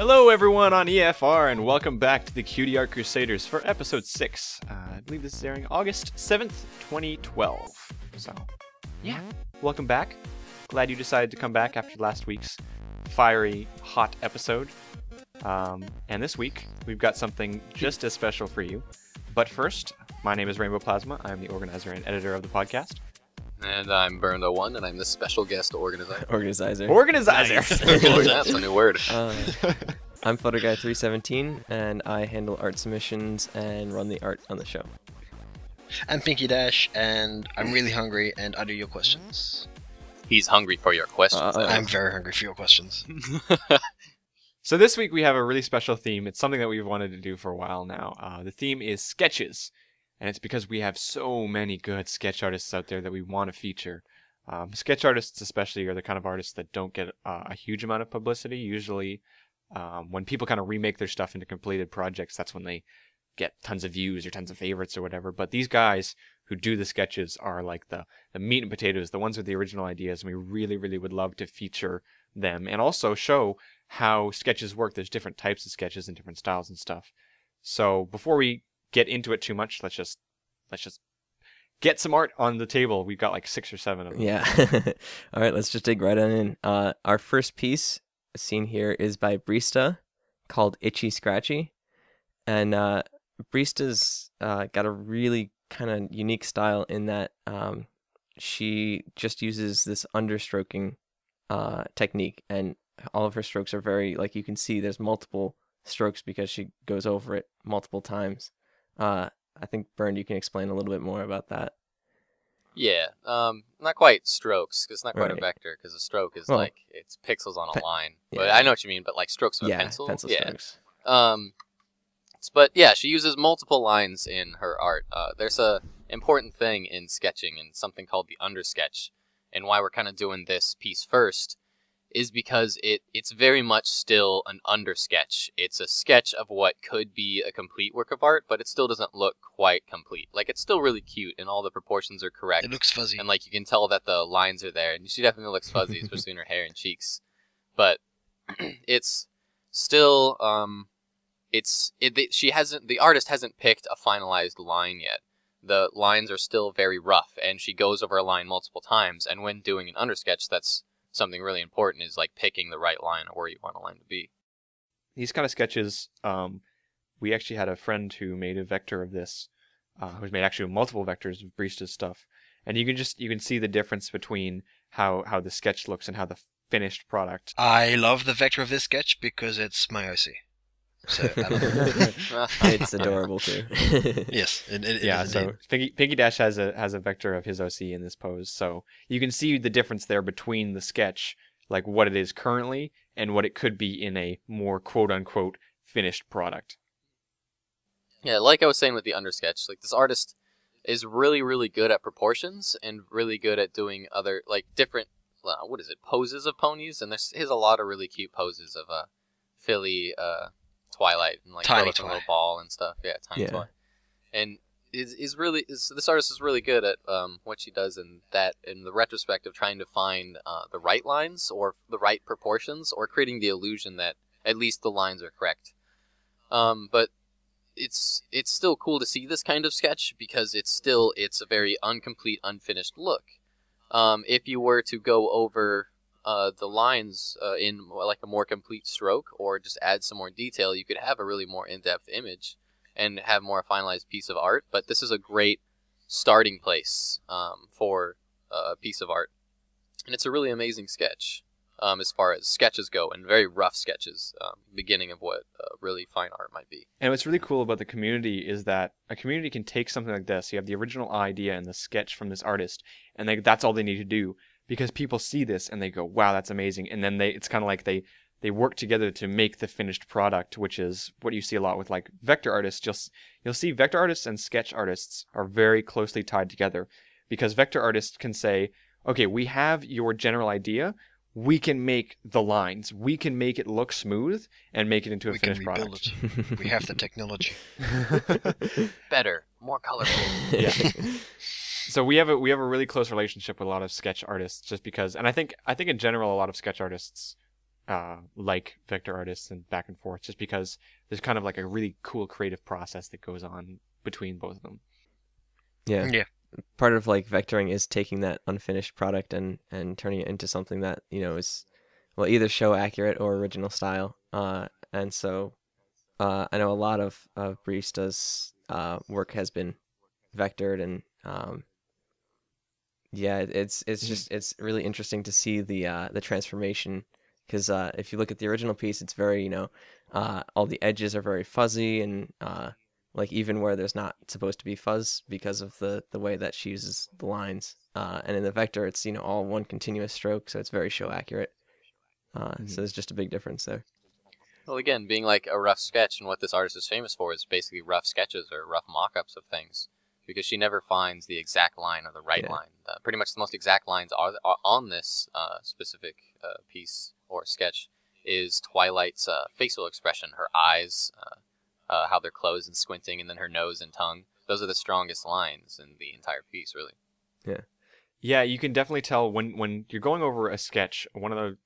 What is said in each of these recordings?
Hello everyone on EFR and welcome back to the Cutie Art Crusaders for episode 6. I believe this is airing August 7th, 2012. So, yeah, welcome back. Glad you decided to come back after last week's fiery, hot episode. And this week, we've got something just as special for you. But first, my name is RainbowPlasma. I'm the organizer and editor of the podcast. And I'm Burn01, and I'm the special guest organizer. Organizer. Nice. That's a new word. I'm PhotoGuy317, and I handle art submissions and run the art on the show. I'm Pinky Dash, and I'm really hungry, and I do your questions. He's hungry for your questions. I'm very hungry for your questions. So this week we have a really special theme. It's something that we've wanted to do for a while now. The theme is sketches. And it's because we have so many good sketch artists out there that we want to feature. Sketch artists especially are the kind of artists that don't get a huge amount of publicity. Usually when people kind of remake their stuff into completed projects, that's when they get tons of views or tons of favorites or whatever. But these guys who do the sketches are like the meat and potatoes, the ones with the original ideas. And we really, really would love to feature them and also show how sketches work. There's different types of sketches and different styles and stuff. So before we get into it too much, let's just get some art on the table. We've got like 6 or 7 of them. Yeah. All right, let's just dig right on in. Our first piece seen here is by Brista called Itchy Scratchy. And Brista's got a really kind of unique style in that she just uses this understroking technique, and all of her strokes are very, like, you can see there's multiple strokes because she goes over it multiple times. I think, Burn, you can explain a little bit more about that. Yeah, not quite strokes, because it's not quite a vector, because a stroke is like, it's pixels on a line. But I know what you mean, but like strokes of a pencil? Pencil strokes. But yeah, she uses multiple lines in her art. There's a important thing in sketching and something called the undersketch. And why we're kind of doing this piece first is because it's very much still an undersketch. It's a sketch of what could be a complete work of art, but it still doesn't look quite complete. Like, it's still really cute, and all the proportions are correct. It looks fuzzy. And, like, you can tell that the lines are there, and she definitely looks fuzzy, especially in her hair and cheeks. But it's still, the artist hasn't picked a finalized line yet. The lines are still very rough, and she goes over a line multiple times, and when doing an undersketch, that's something really important, is like picking the right line or where you want a line to be. These kind of sketches, we actually had a friend who made a vector of this, who's made actually multiple vectors of Brista's stuff, and you can see the difference between how the sketch looks and how the finished product. I love the vector of this sketch because it's my OC. So It's adorable too. Yes, Yeah. So Pinky Dash has a vector of his OC in this pose, so you can see the difference there between the sketch, like what it is currently, and what it could be in a more quote-unquote finished product. Yeah, like I was saying with the undersketch, like, this artist is really, really good at proportions and really good at doing other, like, different, poses of ponies, and he has a lot of really cute poses of a filly Twilight, and like tiny a little ball and stuff. Yeah, tiny toy. And this artist is really good at what she does in the retrospect of trying to find the right lines or the right proportions, or creating the illusion that at least the lines are correct. But it's still cool to see this kind of sketch because it's a very incomplete, unfinished look. If you were to go over the lines in like a more complete stroke, or just add some more detail, you could have a really more in-depth image and have more finalized piece of art. But this is a great starting place for a piece of art, and it's a really amazing sketch as far as sketches go, and very rough sketches, beginning of what really fine art might be. And what's really cool about the community is that a community can take something like this. You have the original idea and the sketch from this artist, and that's all they need to do. Because people see this and they go, wow, that's amazing. And then it's kind of like they work together to make the finished product, which is what you see a lot with like vector artists. You'll see vector artists and sketch artists are very closely tied together, because vector artists can say, okay, we have your general idea. We can make the lines. We can make it look smooth and make it into a finished product. We have the technology. Better, more colorful. Yeah. So we have a really close relationship with a lot of sketch artists, just because, and I think in general a lot of sketch artists like vector artists and back and forth, just because there's kind of like a really cool creative process that goes on between both of them. Yeah. Yeah. Part of like vectoring is taking that unfinished product and turning it into something that, you know, is, well, either show accurate or original style. And so I know a lot of Barista's work has been vectored, and yeah, it's just, it's really interesting to see the transformation, because if you look at the original piece, it's very, you know, all the edges are very fuzzy, and like even where there's not supposed to be fuzz because of the way that she uses the lines. And in the vector, it's, you know, all one continuous stroke, so it's very show accurate. So there's just a big difference there. Well, again, being like a rough sketch, and what this artist is famous for is basically rough sketches or rough mock-ups of things, because she never finds the exact line or the right line. Pretty much the most exact lines are on this specific piece or sketch is Twilight's facial expression, her eyes, how they're closed and squinting, and then her nose and tongue. Those are the strongest lines in the entire piece, really. Yeah, you can definitely tell when you're going over a sketch. One of the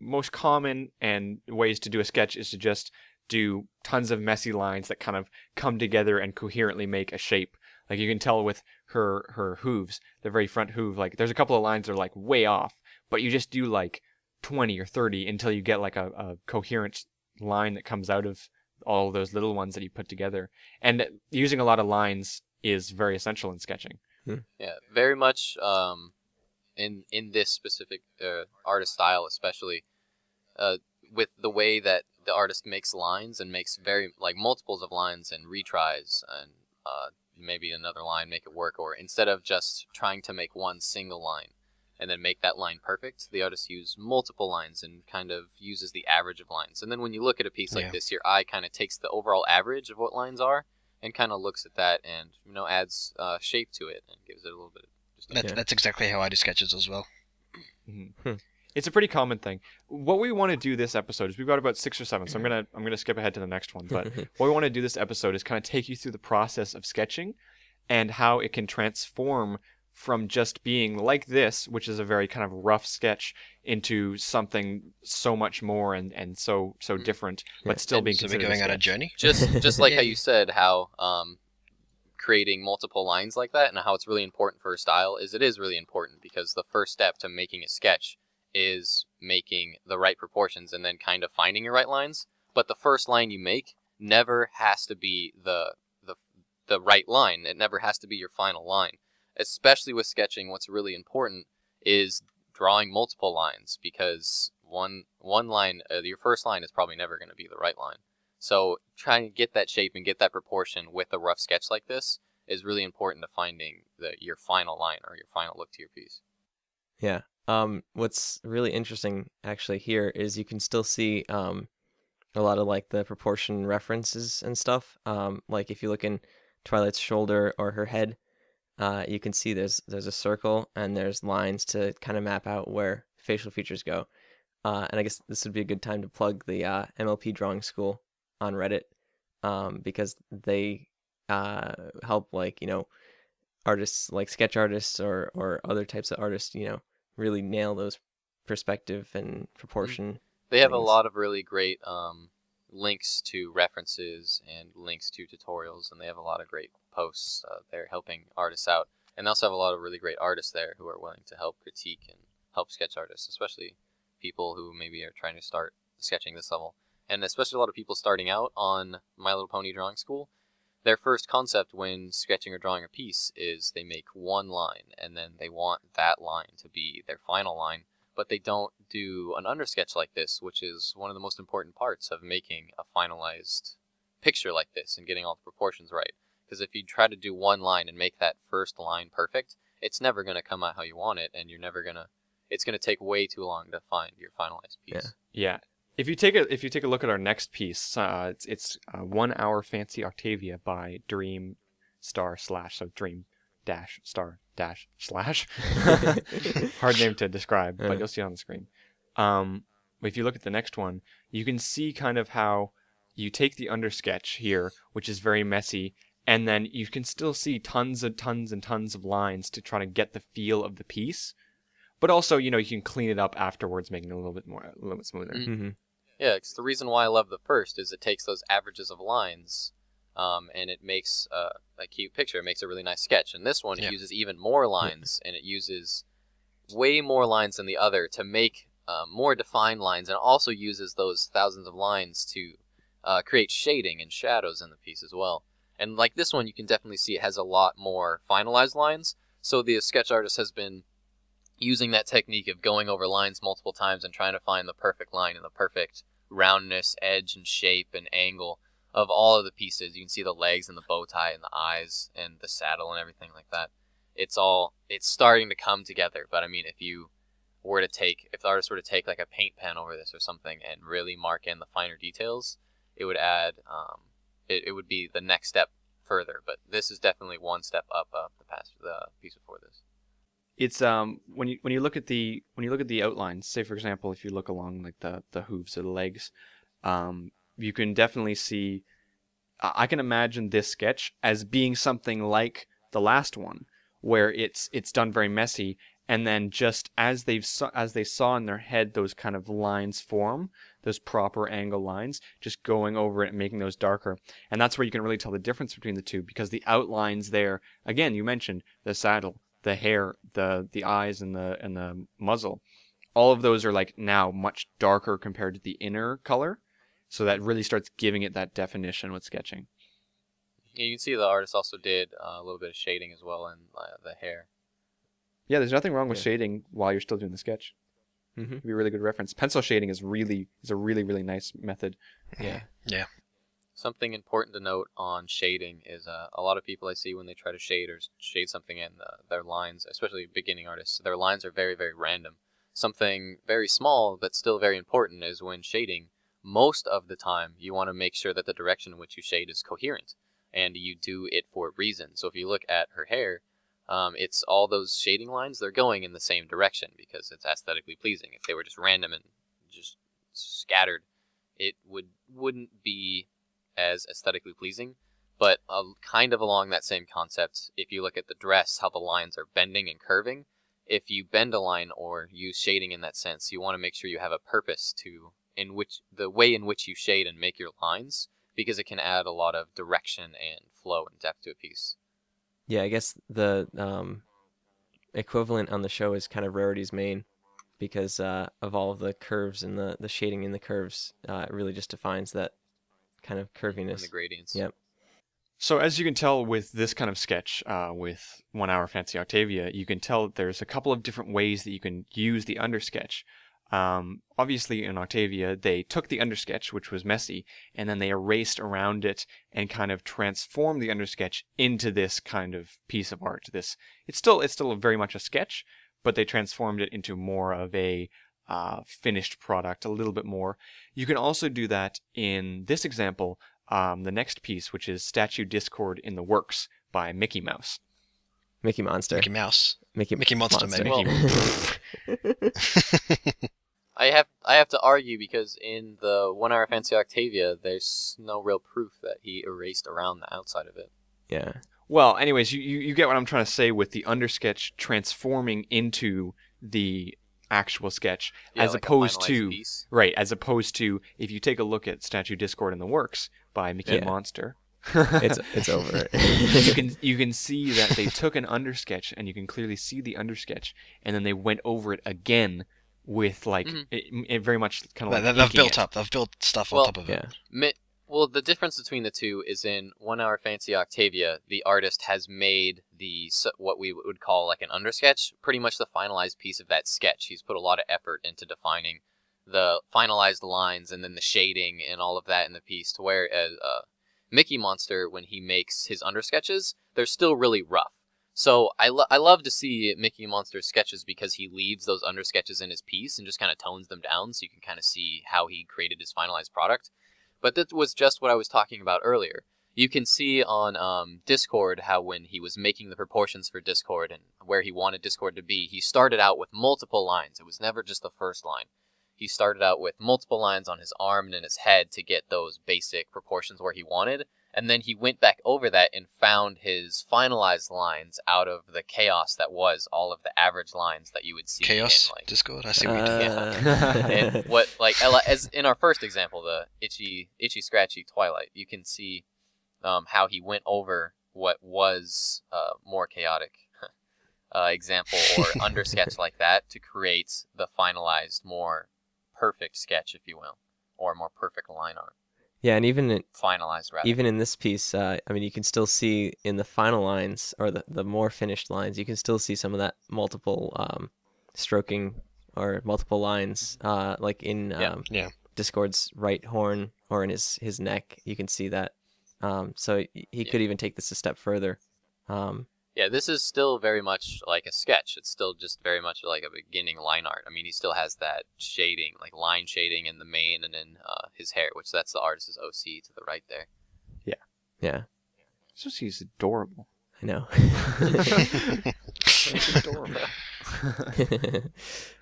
most common and ways to do a sketch is to just do tons of messy lines that kind of come together and coherently make a shape. Like you can tell with her hooves, the very front hoof, like there's a couple of lines that are like way off, but you just do like 20 or 30 until you get like a coherent line that comes out of all those little ones that you put together. And using a lot of lines is very essential in sketching. Yeah, very much in this specific artist style, especially with the way that the artist makes lines and makes very like multiples of lines and retries and maybe another line, make it work, or instead of just trying to make one single line and then make that line perfect, the artist uses multiple lines and kind of uses the average of lines. And then when you look at a piece like this, your eye kind of takes the overall average of what lines are and kind of looks at that and, you know, adds shape to it and gives it a little bit of That's exactly how I do sketches as well. It's a pretty common thing. What we want to do this episode is we've got about 6 or 7, so I'm gonna skip ahead to the next one. But what we want to do this episode is kind of take you through the process of sketching and how it can transform from just being like this, which is a very kind of rough sketch, into something so much more and so different, but still being considered. So we're going on a journey. Just like how you said, how creating multiple lines like that and how it's really important for a style it is really important, because the first step to making a sketch is making the right proportions and then kind of finding your right lines. But the first line you make never has to be the right line. It never has to be your final line. Especially with sketching, what's really important is drawing multiple lines, because one line, your first line is probably never going to be the right line. So trying to get that shape and get that proportion with a rough sketch like this is really important to finding your final line or your final look to your piece. Yeah. What's really interesting actually here is you can still see a lot of like the proportion references and stuff. Like if you look in Twilight's shoulder or her head, you can see there's a circle and there's lines to kind of map out where facial features go. And I guess this would be a good time to plug the MLP Drawing School on Reddit, because they help, like, you know, artists like sketch artists or other types of artists, you know, really nail those perspective and proportion. They have a lot of really great links to references and links to tutorials, and they have a lot of great posts there helping artists out. And they also have a lot of really great artists there who are willing to help critique and help sketch artists, especially people who maybe are trying to start sketching this level. And especially a lot of people starting out on My Little Pony Drawing School, their first concept when sketching or drawing a piece is they make one line, and then they want that line to be their final line, but they don't do an undersketch like this, which is one of the most important parts of making a finalized picture like this and getting all the proportions right. Because if you try to do one line and make that first line perfect, it's never going to come out how you want it, and it's going to take way too long to find your finalized piece. Yeah. If you take a look at our next piece, it's 1 Hour Fancy Octavia by Dream Star Slash, so Dream Dash Star Dash Slash. Hard name to describe, but you'll see it on the screen. If you look at the next one, you can see kind of how you take the undersketch here, which is very messy, and then you can still see tons and tons and tons of lines to try to get the feel of the piece. But also, you can clean it up afterwards, making it a little bit smoother. Mm-hmm. Yeah, because the reason why I love the first is it takes those averages of lines, and it makes a cute picture. It makes a really nice sketch. And this one, it uses even more lines, and it uses way more lines than the other to make more defined lines, and it also uses those thousands of lines to create shading and shadows in the piece as well. And like this one, you can definitely see it has a lot more finalized lines. So the sketch artist has been using that technique of going over lines multiple times and trying to find the perfect line and the perfect roundness, edge, and shape and angle of all of the pieces. You can see the legs and the bow tie and the eyes and the saddle and everything like that. It's starting to come together. But I mean, if the artist were to take like a paint pen over this or something and really mark in the finer details, it would add, it would be the next step further. But this is definitely one step up of the piece before this. It's when you look at the outlines, say for example, if you look along like the hooves or the legs, you can definitely see. I can imagine this sketch as being something like the last one, where it's done very messy, and then just as they saw in their head those kind of lines form, those proper angle lines, just going over it and making those darker, and that's where you can really tell the difference between the two, because the outlines there, again, you mentioned the saddle, the hair, the eyes, and the muzzle, all of those are like now much darker compared to the inner color, so that really starts giving it that definition with sketching. Yeah, you can see the artist also did a little bit of shading as well in the hair. Yeah, there's nothing wrong with shading while you're still doing the sketch. Mm-hmm. It'd be a really good reference. Pencil shading is a really nice method. Yeah. Yeah. Something important to note on shading is a lot of people I see when they try to shade or shade something in their lines, especially beginning artists, their lines are very, very random. Something very small but still very important is when shading, most of the time you want to make sure that the direction in which you shade is coherent, and you do it for a reason. So if you look at her hair, it's all those shading lines, they're going in the same direction because it's aesthetically pleasing. If they were just random and just scattered, it wouldn't be as aesthetically pleasing. But kind of along that same concept, if you look at the dress, how the lines are bending and curving, if you bend a line or use shading in that sense, you want to make sure you have a purpose the way in which you shade and make your lines, because it can add a lot of direction and flow and depth to a piece. Yeah, I guess the equivalent on the show is kind of Rarity's Mane, because of all of the curves and the shading in the curves. It really just defines that kind of curviness. And the gradients. Yep. So as you can tell with this kind of sketch, with 1 Hour Fancy Octavia, you can tell that there's a couple of different ways that you can use the undersketch. Obviously in Octavia, they took the undersketch, which was messy, and then they erased around it and kind of transformed the undersketch into this kind of piece of art. It's still very much a sketch, but they transformed it into more of a finished product, a little bit more. You can also do that in this example, the next piece, which is Statue Discord in the Works by Mickey Mouse. Mickey Monster. Mickey Mouse. Mickey Monster, maybe. I have to argue, because in the 1 Hour Fancy Octavia, there's no real proof that he erased around the outside of it. Yeah. Well, anyways, you get what I'm trying to say with the undersketch transforming into the actual sketch, as like opposed a to finalized piece. right, as opposed to if you take a look at Statue Discord in the Works by Mickey Monster. It's over. you can see that they took an undersketch, and you can clearly see the undersketch, and then they went over it again with like it very much kind of like They've built stuff on top of it. Yeah. Well, the difference between the two is in 1 Hour Fancy Octavia, the artist has made what we would call like an undersketch, pretty much the finalized piece of that sketch. He's put a lot of effort into defining the finalized lines and then the shading and all of that in the piece, to whereas Mickey Monster, when he makes his undersketches, they're still really rough. So I love to see Mickey Monster's sketches, because he leaves those undersketches in his piece and just kind of tones them down so you can kind of see how he created his finalized product. But that was just what I was talking about earlier. You can see on Discord how when he was making the proportions for Discord and where he wanted Discord to be, he started out with multiple lines. It was never just the first line. He started out with multiple lines on his arm and in his head to get those basic proportions where he wanted. And then he went back over that and found his finalized lines out of the chaos that was all of the average lines that you would see Chaos in, like, Discord. I see what you did. and what, like, as in our first example, the itchy scratchy Twilight, you can see how he went over what was more chaotic example or undersketch like that to create the finalized, more perfect sketch, if you will, or more perfect line art. Yeah, and Finalized, rather. even in this piece, I mean, you can still see in the final lines, or the more finished lines, you can still see some of that multiple stroking or multiple lines, like in Discord's right horn or in his neck. You can see that. So he could even take this a step further. Yeah, this is still very much like a sketch. It's still just very much like a beginning line art. I mean, he still has that shading, like line shading in the mane and in his hair, which that's the artist's OC to the right there. Yeah. It's just he's adorable. I know. It's adorable.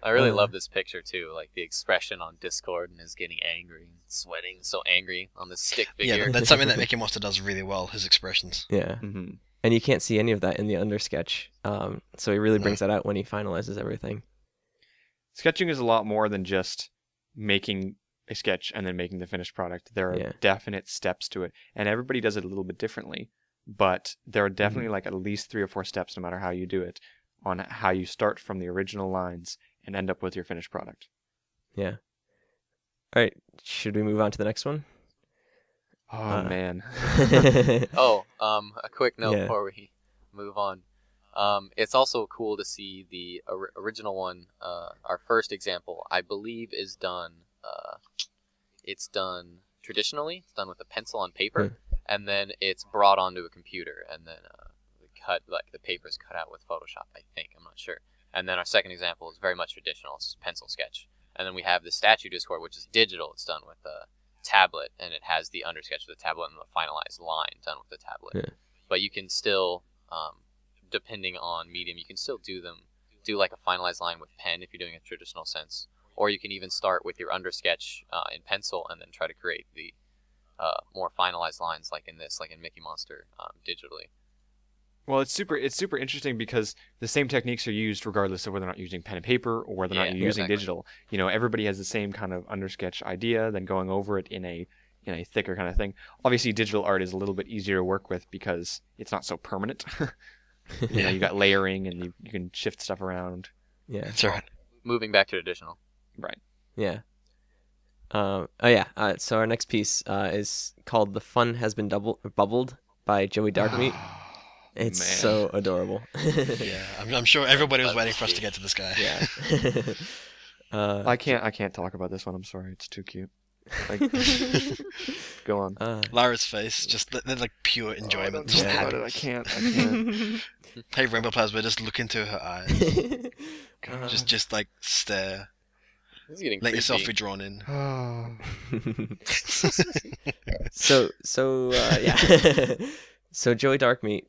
I really love this picture too, like the expression on Discord and his getting angry and sweating, so angry on this stick figure. Yeah, that's something that Mickey Monster does really well, his expressions. Yeah. Mm-hmm. And you can't see any of that in the undersketch. So he really brings that out when he finalizes everything. Sketching is a lot more than just making a sketch and then making the finished product. There are definite steps to it, and everybody does it a little bit differently. But there are definitely like at least 3 or 4 steps, no matter how you do it, on how you start from the original lines and end up with your finished product. Yeah. All right. Should we move on to the next one? Oh, man. A quick note before we move on. It's also cool to see the original one. Our first example, I believe, is done. It's done traditionally. It's done with a pencil on paper, and then it's brought onto a computer, and then the paper is cut out with Photoshop. I think, I'm not sure. And then our second example is very much traditional. It's just pencil sketch. And then we have the statue Discord, which is digital. It's done with a tablet, and it has the undersketch of the tablet and the finalized line done with the tablet. Yeah. But you can still, depending on medium, you can still do like a finalized line with pen if you're doing a traditional sense, or you can even start with your undersketch in pencil and then try to create the more finalized lines like in Mickey Monster digitally. Well, it's super interesting because the same techniques are used regardless of whether or not you're using pen and paper or whether or not you're using digital. You know, everybody has the same kind of undersketch idea, then going over it in a thicker kind of thing. Obviously, digital art is a little bit easier to work with because it's not so permanent. You know, you got layering and you can shift stuff around. Yeah, that's right. Moving back to traditional. Right. Yeah. So our next piece is called "The Fun Has Been Bubbled" by Joey Darkmeat. It's so adorable. Yeah, I'm sure everybody was waiting for us to get to this guy. Yeah. I can't talk about this one. I'm sorry. It's too cute. Like, go on. Lara's face, just like pure enjoyment. I can't. Hey, RainbowPlasma, just look into her eyes. Just like stare. Let yourself be drawn in. So Joey Darkmeat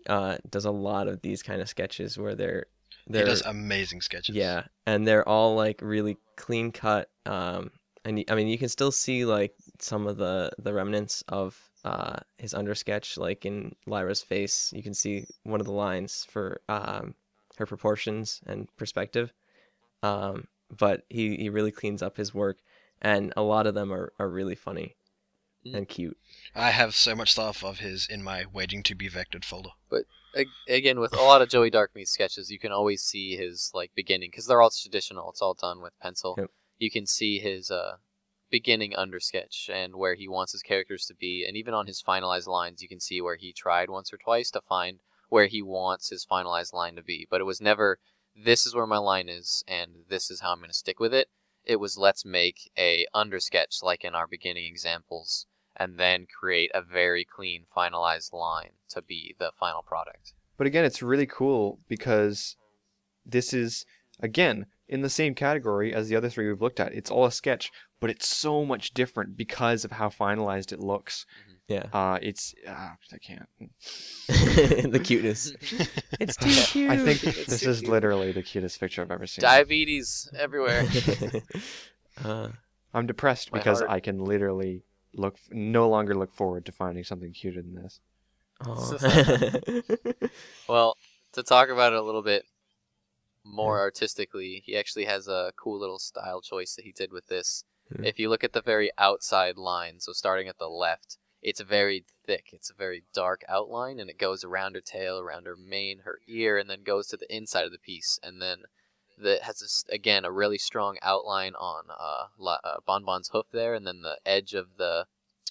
does a lot of these kind of sketches where he does amazing sketches. Yeah, and they're all like really clean cut. And I mean, you can still see like some of the remnants of his undersketch, like in Lyra's face. You can see one of the lines for her proportions and perspective. But he really cleans up his work, and a lot of them are really funny and cute. I have so much stuff of his in my waiting to be vectored folder. But again, with a lot of Joey Darkmeat sketches, you can always see his like beginning, because they're all traditional. It's all done with pencil. Yep. You can see his beginning undersketch and where he wants his characters to be, and even on his finalized lines, you can see where he tried once or twice to find where he wants his finalized line to be. But it was never, this is where my line is, and this is how I'm going to stick with it. It was, let's make a undersketch like in our beginning examples, and then create a very clean finalized line to be the final product. But again, it's really cool because this is, again, in the same category as the other three we've looked at. It's all a sketch, but it's so much different because of how finalized it looks. Yeah. I can't. The cuteness. It's too cute. I think this is literally the cutest picture I've ever seen. Diabetes everywhere. I'm depressed because I can literally no longer look forward to finding something cuter than this. Well, to talk about it a little bit more artistically, he actually has a cool little style choice that he did with this. If you look at the very outside line, so starting at the left, it's very thick. It's a very dark outline, and it goes around her tail, around her mane, her ear, and then goes to the inside of the piece. And then it has, this, again, a really strong outline on Bonbon's hoof there, and then the edge of the...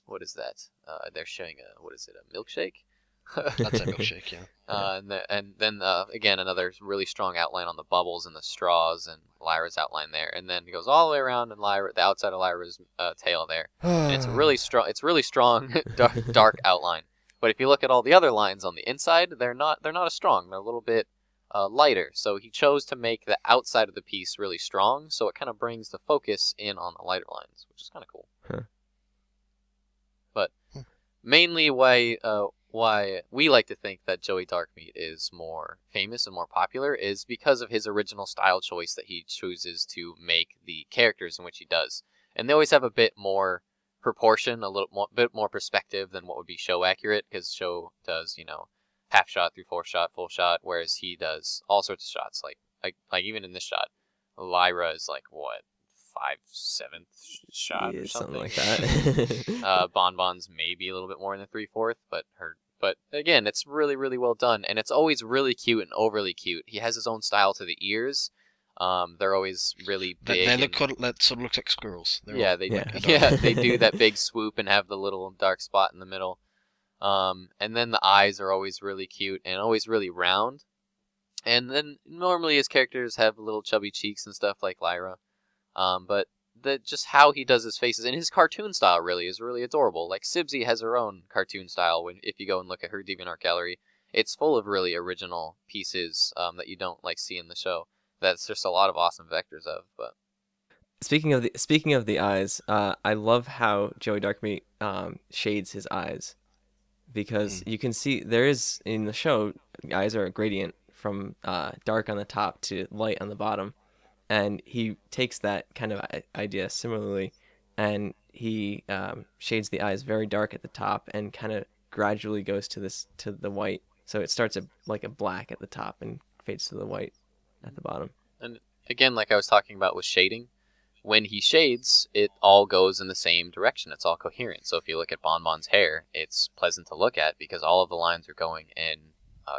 What is that? They're showing a milkshake? That's a milkshake, yeah. And then again, another really strong outline on the bubbles and the straws, and Lyra's outline there, and then it goes all the way around, and the outside of Lyra's tail there. And it's really strong. It's really strong, dark outline. But if you look at all the other lines on the inside, they're not as strong. They're a little bit lighter. So he chose to make the outside of the piece really strong, so it kind of brings the focus in on the lighter lines, which is kind of cool. Huh. But mainly why we like to think that Joey Darkmeat is more famous and more popular is because of his original style choice that he chooses to make the characters in which he does. And they always have a bit more proportion, bit more perspective than what would be show accurate, because show does, half shot, 3/4 shot, full shot, whereas he does all sorts of shots. Like even in this shot, Lyra is like, what, 5/7 shot or something like that. Bonbon's maybe a little bit more than 3/4, but again, it's really, really well done, and it's always really cute and overly cute. He has his own style to the ears. They're always really big. They look sort of looks like squirrels. They do that big swoop and have the little dark spot in the middle. And then the eyes are always really cute and always really round. And then normally his characters have little chubby cheeks and stuff like Lyra. But just how he does his faces and his cartoon style really is really adorable. Like Sibsy has her own cartoon style. If you go and look at her DeviantArt gallery, it's full of really original pieces that you don't see in the show. That's just a lot of awesome vectors of. But speaking of the eyes, I love how Joey Darkmeat shades his eyes, because you can see there is in the show the eyes are a gradient from dark on the top to light on the bottom. And he takes that kind of idea similarly, and he shades the eyes very dark at the top and kind of gradually goes to the white. So it starts like a black at the top and fades to the white at the bottom. And again, like I was talking about with shading, when he shades, it all goes in the same direction. It's all coherent. So if you look at Bonbon's hair, it's pleasant to look at because all of the lines are going in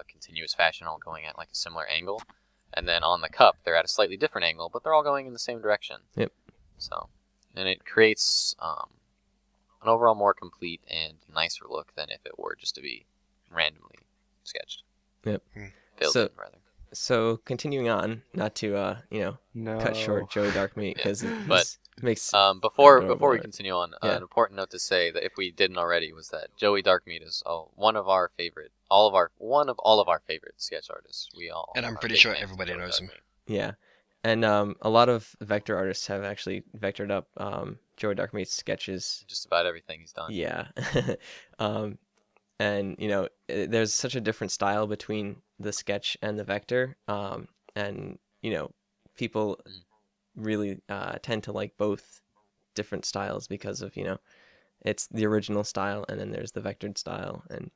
continuous fashion, all going at like a similar angle. And then on the cup, they're at a slightly different angle, but they're all going in the same direction. Yep. So, and it creates an overall more complete and nicer look than if it were just to be randomly sketched. Yep. Filled in, rather. So continuing on, not to cut short Joey Darkmeat because makes before we continue on, an important note to say that if we didn't already was that Joey Darkmeat is one of our favorite sketch artists. And I'm pretty sure everybody knows him. Yeah, and a lot of vector artists have actually vectored up Joey Darkmeat's sketches. Just about everything he's done. Yeah, and there's such a different style between the sketch and the vector, and people really tend to like both different styles because of it's the original style and then there's the vectored style, and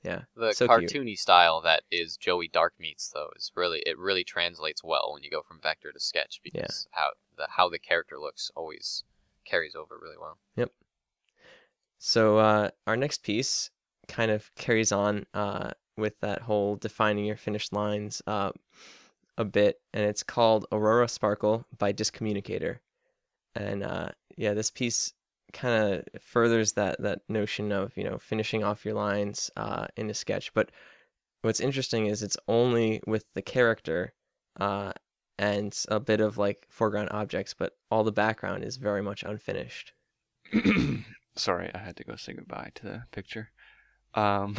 the so cartoony cute. style that is Joey Darkmeat's though is really translates well when you go from vector to sketch, because how the character looks always carries over really well. Yep. So our next piece kind of carries on with that whole defining your finished lines a bit, and it's called Aurora Sparkle by Discommunicator. And this piece kind of furthers that notion of finishing off your lines in a sketch. But what's interesting is it's only with the character and a bit of like foreground objects, but all the background is very much unfinished. Sorry, I had to go say goodbye to the picture. If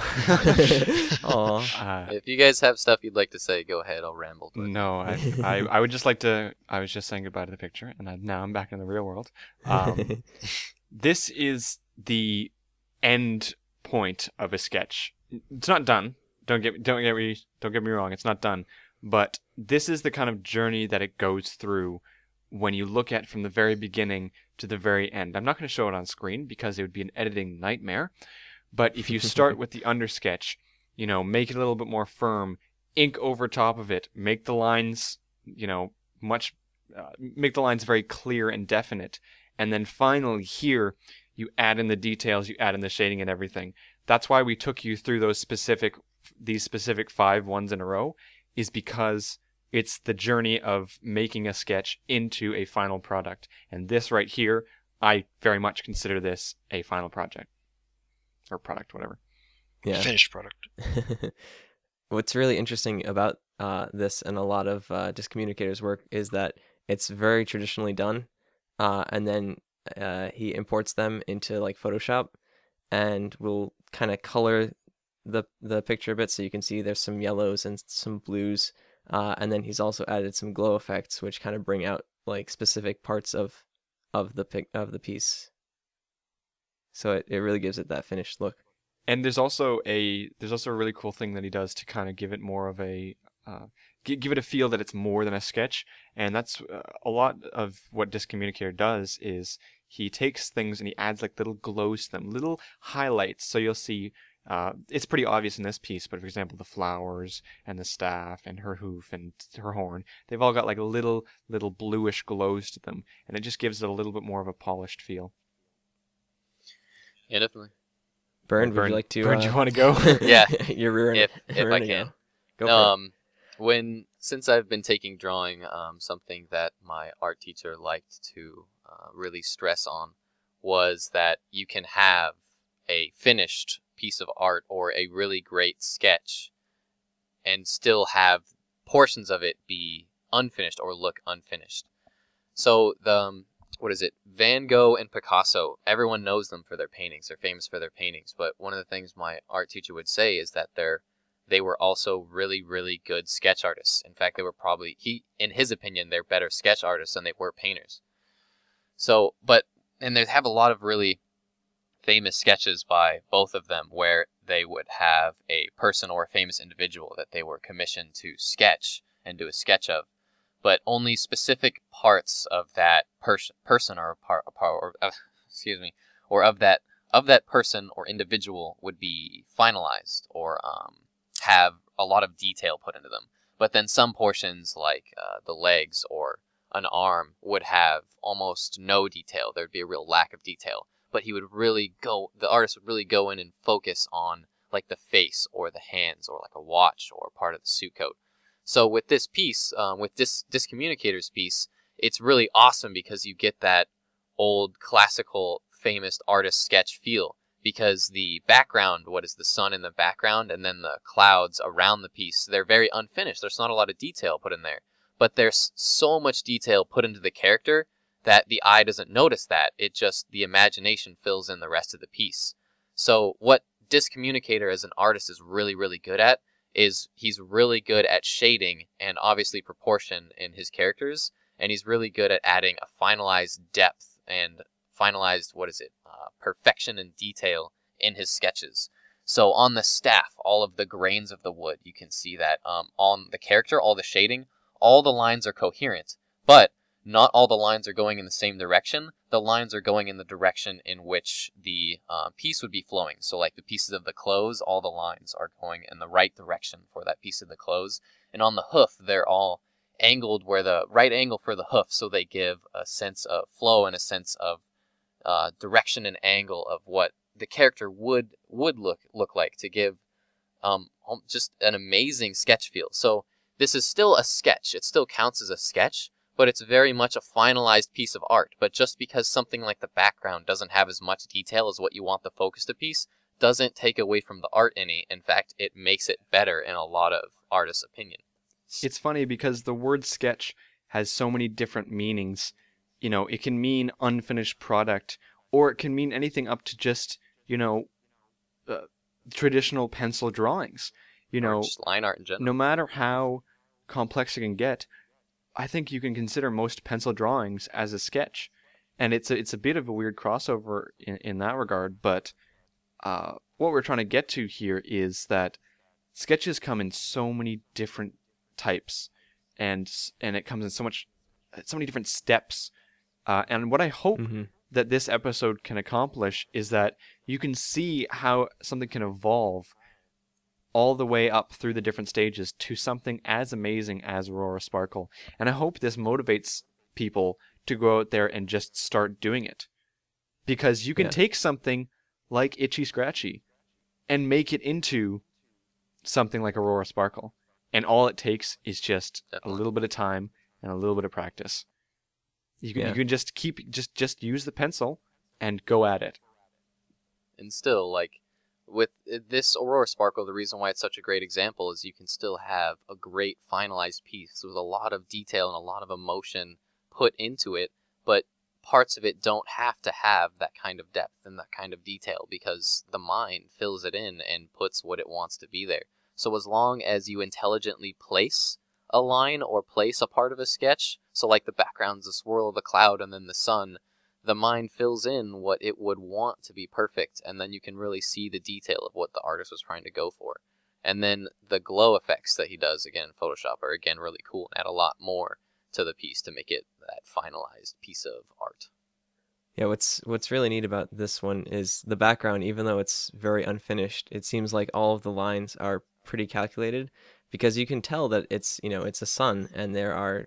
you guys have stuff you'd like to say, go ahead. I'll ramble. No, I would just like to. I was just saying goodbye to the picture, and now I'm back in the real world. This is the end point of a sketch. It's not done. Don't get me wrong. It's not done. But this is the kind of journey that it goes through when you look at from the very beginning to the very end. I'm not going to show it on screen because it would be an editing nightmare. But if you start with the undersketch, you know, make it a little bit more firm, ink over top of it, make the lines, you know, make the lines very clear and definite. And then finally here, you add in the details, you add in the shading and everything. That's why we took you through these specific 5 ones in a row, is because it's the journey of making a sketch into a final product. And this right here, I very much consider this a final project. Or product, whatever. Yeah. Finished product. What's really interesting about this and a lot of Disc Communicator's work is that it's very traditionally done. And then he imports them into like Photoshop and will kind of color the picture a bit, so you can see there's some yellows and some blues. And then he's also added some glow effects, which kind of bring out like specific parts of the piece. So it really gives it that finished look. And there's also a really cool thing that he does to kind of give it more of a give it a feel that it's more than a sketch. And that's a lot of what Disc Communicator does, is he takes things and he adds like little glows to them, little highlights. So you'll see it's pretty obvious in this piece, but for example, the flowers and the staff and her hoof and her horn, they've all got like little bluish glows to them, and it just gives it a little bit more of a polished feel. Yeah, definitely. Burn, would you like to? Burn, do you want to go? Yeah, you're rearing. If I can. Go for it. Since I've been taking drawing, something that my art teacher liked to really stress on was that you can have a finished piece of art or a really great sketch and still have portions of it be unfinished or look unfinished. So Van Gogh and Picasso, everyone knows them for their paintings. They're famous for their paintings. But one of the things my art teacher would say is that they were also really, really good sketch artists. In fact, they were probably, in his opinion, they're better sketch artists than they were painters. And they have a lot of really famous sketches by both of them where they would have a person or a famous individual that they were commissioned to sketch and do a sketch of. But only specific parts of that person or of that person or individual would be finalized or have a lot of detail put into them. But then some portions, like the legs or an arm, would have almost no detail. There'd be a real lack of detail. But the artist would really go in and focus on like the face or the hands or like a watch or part of the suit coat. So with this piece, with this Disc Communicator's piece, it's really awesome because you get that old classical famous artist sketch feel, because the background, what is the sun in the background, and then the clouds around the piece, they're very unfinished. There's not a lot of detail put in there, but there's so much detail put into the character that the eye doesn't notice that. The imagination fills in the rest of the piece. So what Disc Communicator as an artist is really, really good at is he's really good at shading and obviously proportion in his characters, and he's really good at adding a finalized depth and finalized, perfection and detail in his sketches. So on the staff, all of the grains of the wood, you can see that on the character, all the shading, all the lines are coherent, but not all the lines are going in the same direction. The lines are going in the direction in which the piece would be flowing. So like the pieces of the clothes, all the lines are going in the right direction for that piece of the clothes. And on the hoof, they're all angled where the right angle for the hoof, so they give a sense of flow and a sense of direction and angle of what the character would look like, to give just an amazing sketch feel. So this is still a sketch. It still counts as a sketch, but it's very much a finalized piece of art. But just because something like the background doesn't have as much detail as what you want the focus to piece, doesn't take away from the art any. In fact, it makes it better in a lot of artists' opinion. It's funny because the word sketch has so many different meanings. You know, it can mean unfinished product, or it can mean anything up to just, traditional pencil drawings. Or just line art in general. No matter how complex it can get, I think you can consider most pencil drawings as a sketch. And it's a bit of a weird crossover in that regard, but what we're trying to get to here is that sketches come in so many different types, and it comes in so many different steps. And what I hope that this episode can accomplish is that you can see how something can evolve all the way up through the different stages to something as amazing as Aurora Sparkle. And I hope this motivates people to go out there and just start doing it. Because you can take something like Itchy Scratchy and make it into something like Aurora Sparkle. And all it takes is just a little bit of time and a little bit of practice. You can just use the pencil and go at it. And still, like, with this Aurora Sparkle, the reason why it's such a great example is you can still have a great finalized piece with a lot of detail and a lot of emotion put into it, but parts of it don't have to have that kind of depth and that kind of detail because the mind fills it in and puts what it wants to be there. So as long as you intelligently place a line or place a part of a sketch, so like the background's the swirl of the cloud and then the sun, the mind fills in what it would want to be perfect, and then you can really see the detail of what the artist was trying to go for. And then the glow effects that he does, again, in Photoshop are, again, really cool and add a lot more to the piece to make it that finalized piece of art. Yeah, what's really neat about this one is the background, even though it's very unfinished, it seems like all of the lines are pretty calculated because you can tell that it's a sun and there are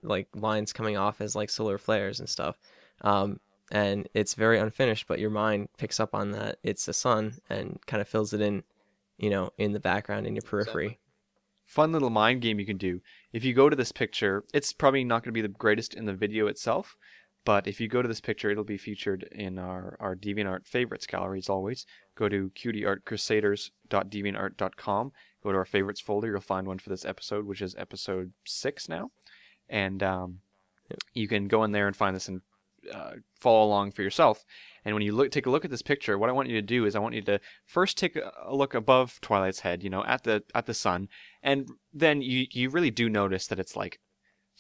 like lines coming off as like solar flares and stuff. And it's very unfinished, but your mind picks up on that it's a sun and kind of fills it in, in the background in your periphery. Exactly. Fun little mind game you can do. If you go to this picture, it's probably not going to be the greatest in the video itself, but if you go to this picture, it'll be featured in our DeviantArt favorites gallery as always. Go to cutieartcrusaders.deviantart.com. Go to our favorites folder. You'll find one for this episode, which is episode 6 now. And you can go in there and find this and follow along for yourself. And when you take a look at this picture, what I want you to do is I want you to first take a look above Twilight's head, at the sun, and then you really do notice that it's like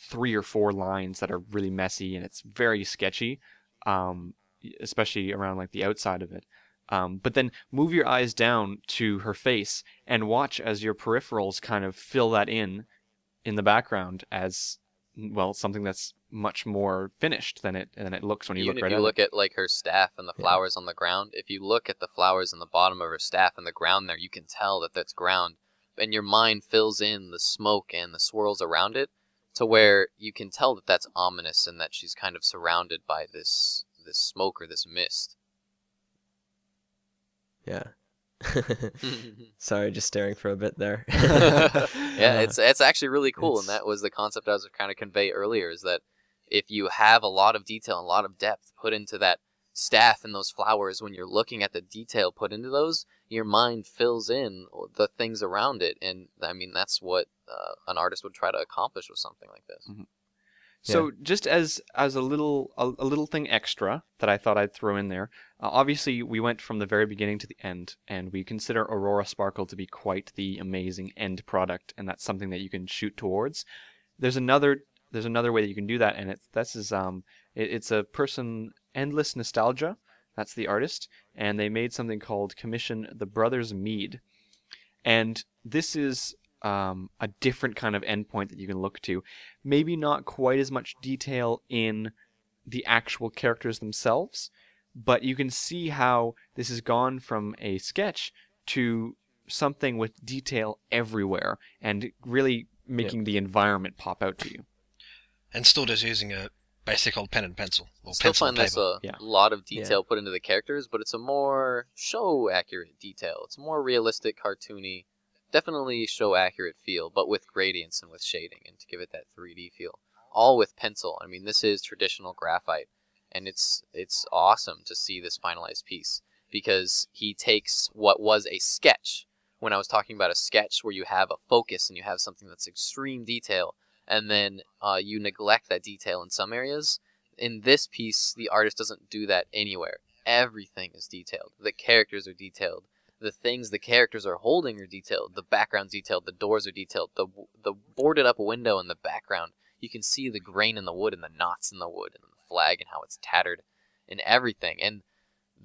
3 or 4 lines that are really messy and it's very sketchy, especially around like the outside of it. But then move your eyes down to her face and watch as your peripherals kind of fill that in the background as well, something that's much more finished than it looks when you look right at it. If you look at like her staff and the flowers on the ground, if you look at the flowers in the bottom of her staff and the ground there, you can tell that that's ground. And your mind fills in the smoke and the swirls around it to where you can tell that that's ominous and that she's kind of surrounded by this smoke or this mist. Yeah. Sorry, just staring for a bit there. Yeah, it's actually really cool, and that was the concept I was trying to convey earlier, is that if you have a lot of detail and a lot of depth put into that staff and those flowers, when you're looking at the detail put into those, your mind fills in the things around it, and I mean that's what an artist would try to accomplish with something like this. Mm-hmm. So just as a little thing extra that I thought I'd throw in there, obviously we went from the very beginning to the end, and we consider Aurora Sparkle to be quite the amazing end product, and that's something that you can shoot towards. There's another way that you can do that, and it's a person, Endless Nostalgia. That's the artist, and they made something called Commission the Brothers Mead, and this is a different kind of endpoint that you can look to. Maybe not quite as much detail in the actual characters themselves, but you can see how this has gone from a sketch to something with detail everywhere and really making the environment pop out to you. And still just using a basic old pen and pencil. Or still pencil find and there's paper. a lot of detail put into the characters, but it's a more show-accurate detail. It's more realistic, cartoony, definitely show-accurate feel, but with gradients and with shading, and to give it that 3D feel. All with pencil. I mean, this is traditional graphite, and it's awesome to see this finalized piece, because he takes what was a sketch. When I was talking about a sketch where you have a focus and you have something that's extreme detail, and then you neglect that detail in some areas, in this piece, the artist doesn't do that anywhere. Everything is detailed. The characters are detailed. The things the characters are holding are detailed. The background's detailed. The doors are detailed. The boarded up window in the background, you can see the grain in the wood and the knots in the wood and the flag and how it's tattered and everything. And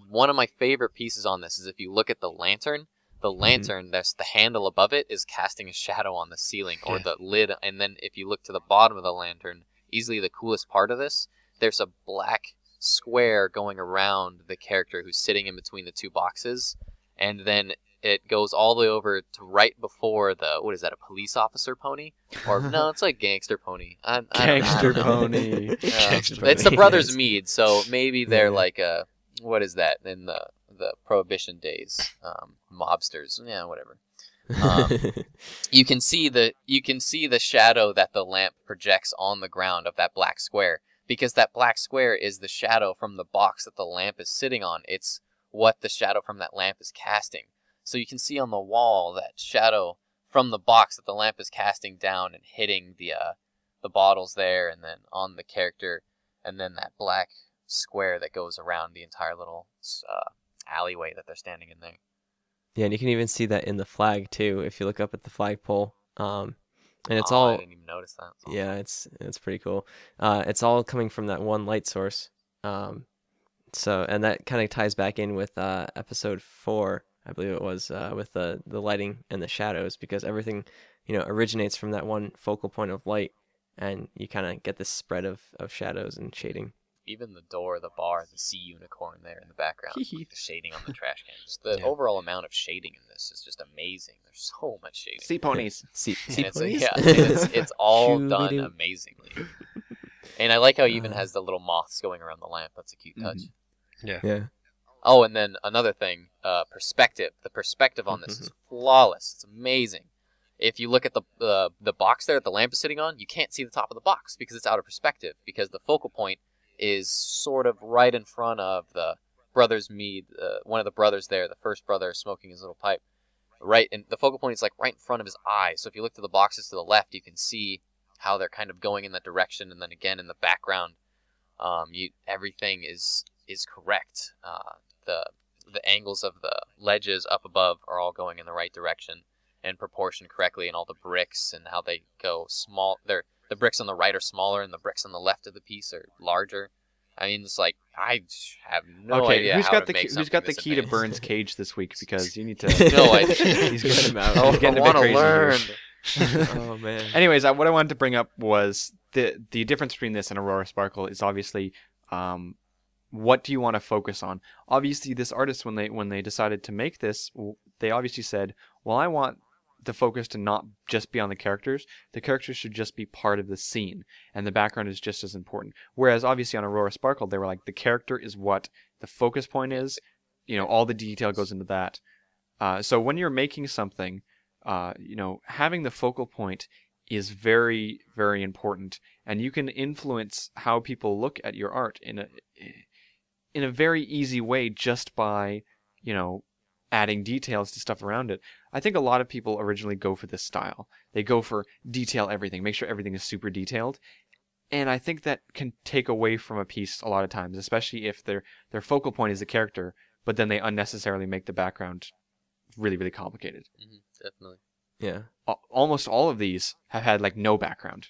one of my favorite pieces on this is if you look at the lantern, that's the handle above it is casting a shadow on the ceiling or the lid. And then if you look to the bottom of the lantern, easily the coolest part of this, there's a black square going around the character who's sitting in between the two boxes, and then it goes all the way over to right before the, what is that, a police officer pony? Or no, it's like gangster pony. Gangster pony. It's the brothers Mead, so maybe they're like a, what is that in the Prohibition days? Mobsters, yeah, whatever. You can see the shadow that the lamp projects on the ground of that black square, because that black square is the shadow from the box that the lamp is sitting on. It's what the shadow from that lamp is casting. So you can see on the wall that shadow from the box that the lamp is casting down and hitting the bottles there, and then on the character, and then that black square that goes around the entire little alleyway that they're standing in there. Yeah, and you can even see that in the flag too if you look up at the flagpole. And it's all. I didn't even notice that. Yeah, it's pretty cool. It's all coming from that one light source. So, and that kind of ties back in with episode 4, I believe it was, with the lighting and the shadows, because everything, originates from that one focal point of light, and you kind of get this spread of shadows and shading. Even the door of the bar, the sea unicorn there in the background, like the shading on the trash can. Just the overall amount of shading in this is just amazing. There's so much shading. Sea ponies. Sea ponies? Yeah, it's all done amazingly. And I like how it even has the little moths going around the lamp. That's a cute touch. Yeah. Oh, and then another thing, perspective. The perspective on this is flawless. It's amazing. If you look at the box there that the lamp is sitting on, you can't see the top of the box because it's out of perspective, because the focal point is sort of right in front of the brothers Mead, one of the brothers there, the first brother smoking his little pipe. Right, and the focal point is like right in front of his eye. So if you look to the boxes to the left, you can see how they're kind of going in that direction, and then again in the background, everything is correct. The angles of the ledges up above are all going in the right direction and proportioned correctly, and all the bricks and how they go small. The bricks on the right are smaller, and the bricks on the left of the piece are larger. I mean, it's like, I have no idea who's how got to make who's got the key amazing. to Burns' cage this week? Because you need to. No idea. He's getting him out. I want to learn. Oh man. Anyways, what I wanted to bring up was the difference between this and Aurora Sparkle is obviously, what do you want to focus on? Obviously, this artist, when they decided to make this, they obviously said, well, I want the focus to not just be on the characters. The characters should just be part of the scene, and the background is just as important. Whereas obviously on Aurora Sparkle, they were like, the character is what the focus point is. All the detail goes into that. So when you're making something, having the focal point is very, very important, and you can influence how people look at your art in a very easy way just by, adding details to stuff around it. I think a lot of people originally go for this style. They go for detail everything, make sure everything is super detailed. And I think that can take away from a piece a lot of times, especially if their focal point is the character, but then they unnecessarily make the background really, really complicated. Mm-hmm, definitely. Yeah. Almost all of these have had like no background.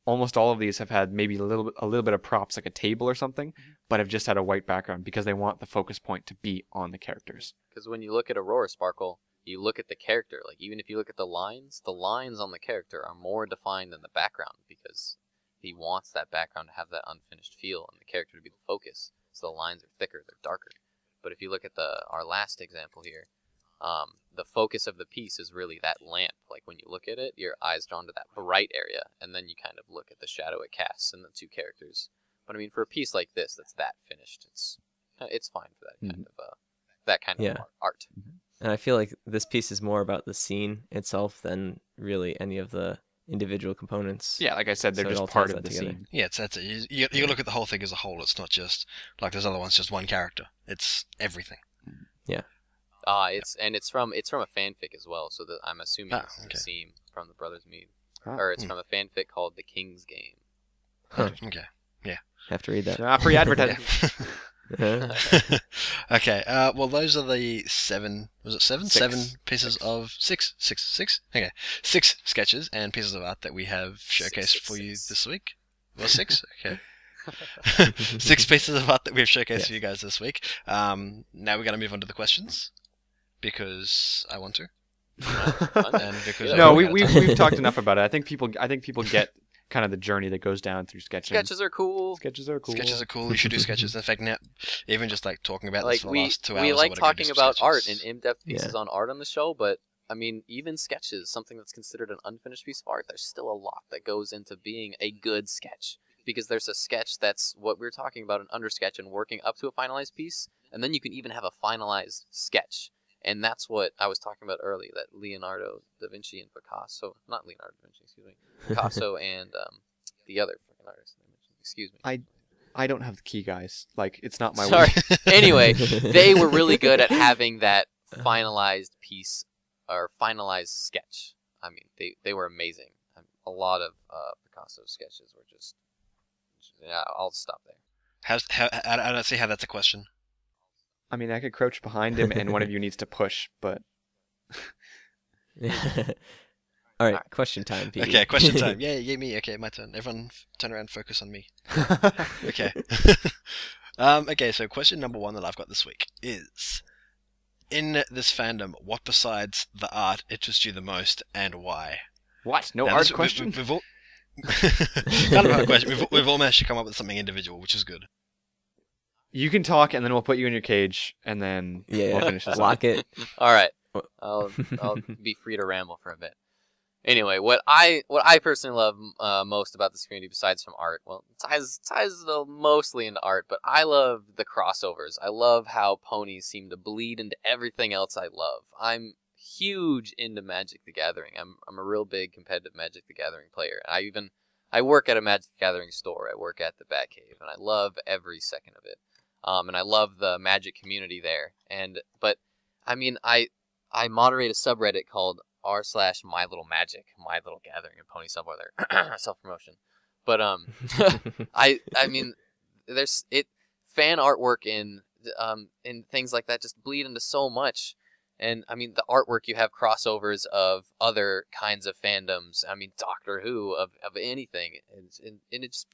Almost all of these have had maybe a little bit of props, like a table or something, but have just had a white background because they want the focus point to be on the characters. Because when you look at Aurora Sparkle, you look at the character. Like, even if you look at the lines on the character are more defined than the background, because he wants that background to have that unfinished feel and the character to be the focus. So the lines are thicker, they're darker. But if you look at our last example here, the focus of the piece is really that lamp. Like, when you look at it, your eye's drawn to that bright area, and then you kind of look at the shadow it casts in the two characters. But I mean, for a piece like this, that's that finished, it's fine for that kind of art. And I feel like this piece is more about the scene itself than really any of the individual components. Yeah, like I said, they're just part of the scene. Yeah, that's it. You look at the whole thing as a whole. It's not just like those other ones, just one character. It's everything. Yeah. It's from a fanfic as well, so that I'm assuming it's a scene from the Brothers Mead, or it's from a fanfic called The King's Game. Huh. Okay, yeah. Have to read that. Free advertising. Okay. Well, those are the 7. Was it 7? 6. 7 pieces of 6. Okay, 6 sketches and pieces of art that we have showcased for you this week. Well, 6. Okay. 6 pieces of art that we've showcased for you guys this week. Now we're going to move on to the questions. Because I want to. And because no, we've talked enough about it. I think people get kind of the journey that goes down through sketching. Sketches are cool. Sketches are cool. Sketches are cool. You should do sketches. In fact, now even just like talking about this Like for the last 2 hours. we or like whatever, talking do about art sketches. and in-depth pieces on art on the show, but I mean, even sketches, something that's considered an unfinished piece of art, there's still a lot that goes into being a good sketch. Because there's a sketch that's what we were talking about, an undersketch, and working up to a finalized piece, and then you can even have a finalized sketch. And that's what I was talking about earlier, that Leonardo da Vinci and Picasso, not Leonardo da Vinci, excuse me, Picasso and the other freaking artist, excuse me. I don't have the key, guys. Like, it's not my Sorry. way. Anyway, they were really good at having that finalized piece or finalized sketch. I mean, they were amazing. A lot of Picasso's sketches were just... Yeah, I'll stop there. I don't see how that's a question. I mean, I could crouch behind him, and one of you needs to push, but... All right, question time, Pete. Okay, question time. Yeah, me. Okay, my turn. Everyone turn around, focus on me. Okay. Okay, so question number 1 that I've got this week is, in this fandom, what besides the art interests you the most, and why? What? No Now, art this- question? We've all... kind of a hard question. We've all managed to come up with something individual, which is good. You can talk, and then we'll put you in your cage, and then we'll finish this Lock up. it. All right, I'll be free to ramble for a bit. Anyway, what I personally love most about this community, besides from art, well, it ties mostly into art, but I love the crossovers. I love how ponies seem to bleed into everything else I love. I'm huge into Magic the Gathering. I'm a real big competitive Magic the Gathering player. I work at a Magic the Gathering store. I work at the Batcave, and I love every second of it. And I love the Magic community there. But I mean, I moderate a subreddit called r/My Little Magic, My Little Gathering, and Pony Subweather. Self promotion. But I mean, there's fan artwork in things like that just bleed into so much. And I mean, the artwork, you have crossovers of other kinds of fandoms. I mean, Doctor Who, of anything, and it's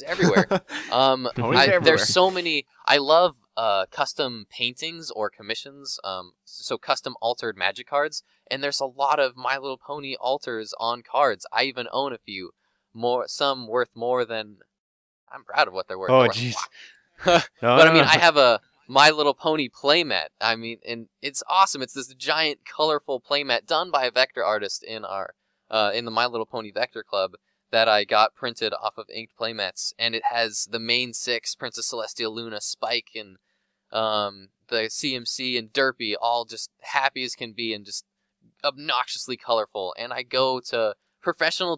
everywhere. everywhere. There's so many. I love custom paintings or commissions. So custom altered Magic cards, and there's a lot of My Little Pony alters on cards. I even own a few, some worth more than. I'm proud of what they're worth. Oh, jeez. But I mean, I have a My Little Pony playmat. I mean, and it's awesome. It's this giant, colorful playmat done by a vector artist in the My Little Pony Vector Club that I got printed off of inked playmats, and it has the main 6, Princess Celestia, Luna, Spike, and the CMC and Derpy, all just happy as can be and just obnoxiously colorful. And I go to professional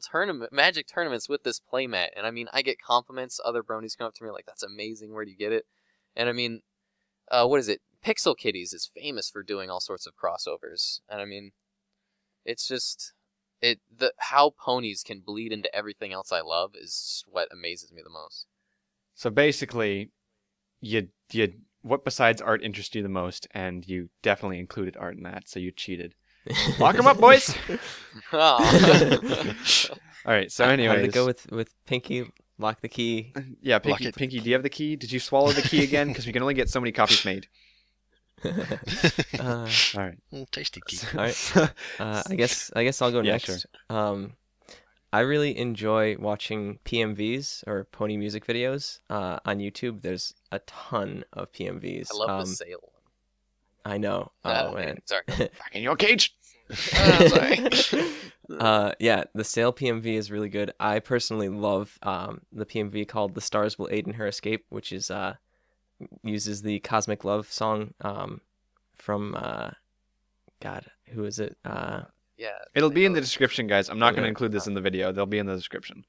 Magic tournaments with this playmat, and I mean, I get compliments. Other bronies come up to me like, "That's amazing. Where do you get it?" And I mean, what is it? Pixel Kitties is famous for doing all sorts of crossovers, and I mean, it's just how ponies can bleed into everything else I love is what amazes me the most. So basically, you what besides art interests you the most, and you definitely included art in that, so you cheated. Lock 'em up, boys! All right, so How anyways. did it go with Pinky? Lock the key. Yeah, Pinky, do you have the key? Did you swallow the key again? Because we can only get so many copies made. All right. Tasty key. All right. I guess I'll go Yeah, next. I really enjoy watching PMVs or pony music videos on YouTube. There's a ton of PMVs. I love the sale one. I know. Oh man. Sorry. Back in your cage. Sorry. Yeah, the Sail PMV is really good. I personally love the PMV called "The Stars Will Aid in Her Escape," which is uses the Cosmic Love song from God, who is it? Yeah. It'll be in the description, guys. I'm not going to include this in the video. They'll be in the description.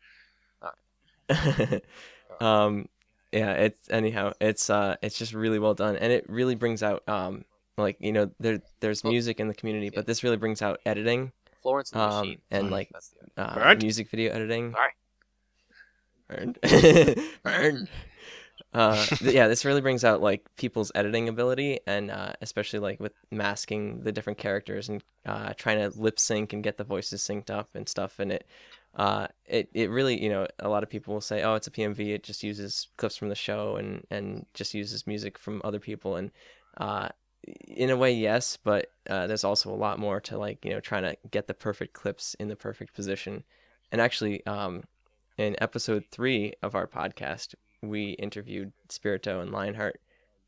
Yeah, it's just really well done, and it really brings out like, you know, there's music in the community, but this really brings out editing. Florence and the Machine. And like Burned? music video editing. Sorry. Burned. Yeah, this really brings out like people's editing ability, and especially like with masking the different characters and trying to lip sync and get the voices synced up and stuff. And it really, you know, a lot of people will say, oh, it's a PMV, it just uses clips from the show and just uses music from other people, and in a way, yes, but there's also a lot more to, like, you know, trying to get the perfect clips in the perfect position. And actually, in episode 3 of our podcast, we interviewed Spirito and Lionheart,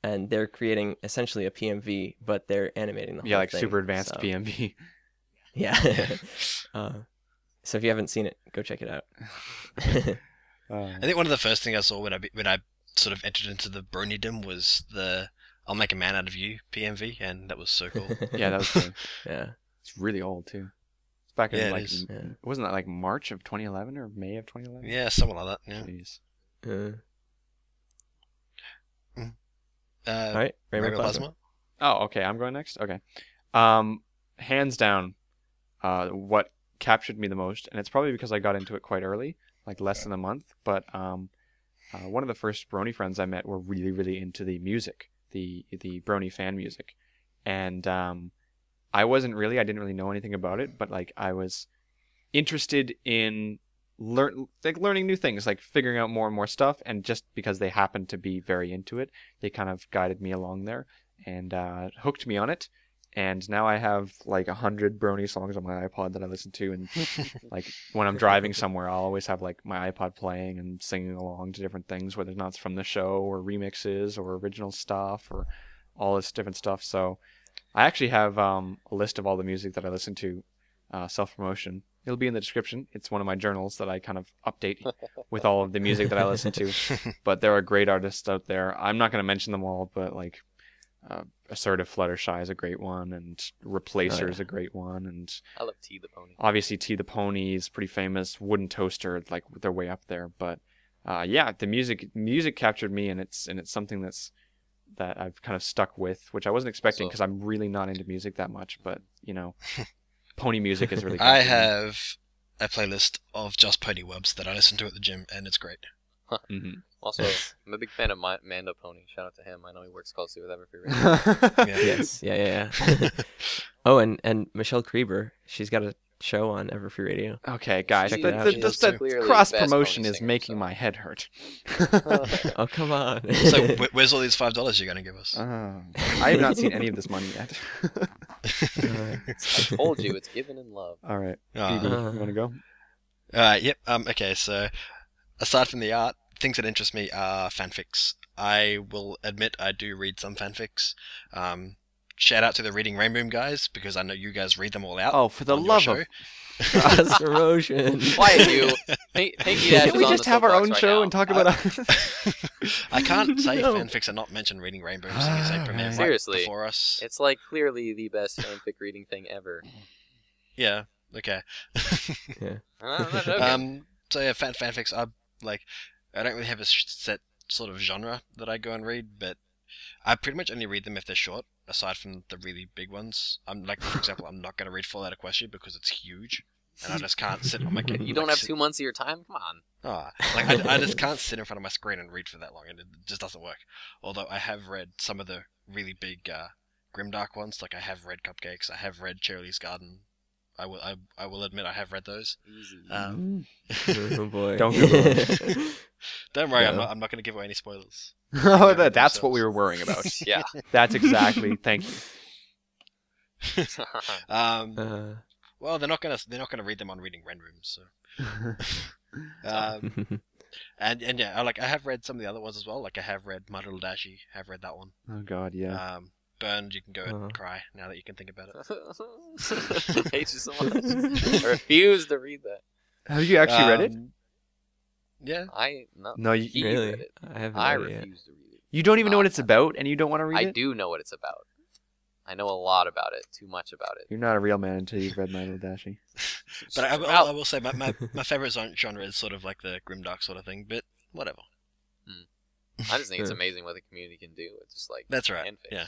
and they're creating essentially a PMV, but they're animating the whole Yeah, like thing, super advanced so- PMV. Yeah. So if you haven't seen it, go check it out. I think one of the first things I saw when I sort of entered into the Bronydom was the "I'll make a man out of you" PMV, and that was so cool. Yeah, that was cool. Yeah. It's really old too. It's back in Yeah, it like is. Yeah. wasn't that like March of 2011 or May of 2011? Yeah, something like that. Yeah. Jeez. All right, RainbowPlasma. Oh, okay. I'm going next. Okay. Hands down, what captured me the most, and it's probably because I got into it quite early, like less than a month. But one of the first brony friends I met were really, really into the music, the brony fan music, and I didn't really know anything about it, but like I was interested in learning new things, like figuring out more and more stuff, and just because they happened to be very into it, they kind of guided me along there and hooked me on it. And now I have like 100 brony songs on my iPod that I listen to, and like when I'm driving somewhere, I'll always have like my iPod playing and singing along to different things, whether or not it's from the show or remixes or original stuff or all this different stuff. So I actually have a list of all the music that I listen to, self-promotion. It'll be in the description. It's one of my journals that I kind of update with all of the music that I listen to. But there are great artists out there. I'm not going to mention them all, but like Assertive Fluttershy is a great one, and Replacer is a great one, and I love T the Pony. Obviously T the Pony is pretty famous. Wooden Toaster, like they're way up there. But yeah, the music captured me, and it's something that I've kind of stuck with, which I wasn't expecting because I'm really not into music that much. But you know, pony music is really. I have a playlist of just pony webs that I listen to at the gym, and it's great. Mm-hmm. Also, I'm a big fan of Mando Pony. Shout out to him. I know he works closely with Everfree. Yeah. Yes. Yeah. Oh, and Michelle Krieber, she's got a show on Everfree Radio. Okay, guys, Check it out. the cross promotion is making my head hurt. Oh, come on. So where's all these $5 you're going to give us? I have not seen any of this money yet. I told you, it's given in love. All right, Phoebe, you want to go? Yep. Okay. So, aside from the art, things that interest me are fanfics. I will admit I do read some fanfics. Shout out to the Reading Rainbow guys, because I know you guys read them all out. Oh, for the love of cross promotion. Quiet you. Can't we just have our own show and talk about I can't say fanfics are not mentioned Reading Rainbow, seeing as they premiered right Seriously, before us. It's like clearly the best fanfic reading thing ever. Yeah. Okay. Yeah. I'm not joking. So yeah, fanfics are like, I don't really have a set sort of genre that I go and read, but I pretty much only read them if they're short, aside from the really big ones. I'm like, for example, I'm not going to read Fallout Equestria because it's huge, and I just can't sit on my... You don't have 2 months of your time? Come on. Like, I just can't sit in front of my screen and read for that long, and it just doesn't work. Although I have read some of the really big grimdark ones, like I have read Cupcakes, I have read Cheerilee's Garden. I will admit I have read those. Easy. Oh boy. Don't Google it. Don't worry, No. I'm not going to give away any spoilers. Oh, that's what we were worrying about. Yeah. That's exactly. Thank you. Well, they're not gonna read them on Reading Ren Rooms, so. And yeah, I have read some of the other ones as well. Like I have read My Little Dashie. Have read that one. Oh God, yeah. Burned, you can go and cry now that you can think about it. I hate you so much. I refuse to read that. Have you actually read it? Yeah. No, you He really? read it. I haven't I read it yet. refuse to read it. You don't even know what it's about, and you don't want to read it. I do know what it's about. I know a lot about it. Too much about it. You're not a real man until you've read My Little Dashie. But I will say my favorite genre is sort of like the grimdark sort of thing. But whatever. I just think it's amazing what the community can do. It's just like That's right. fanfics. Yeah.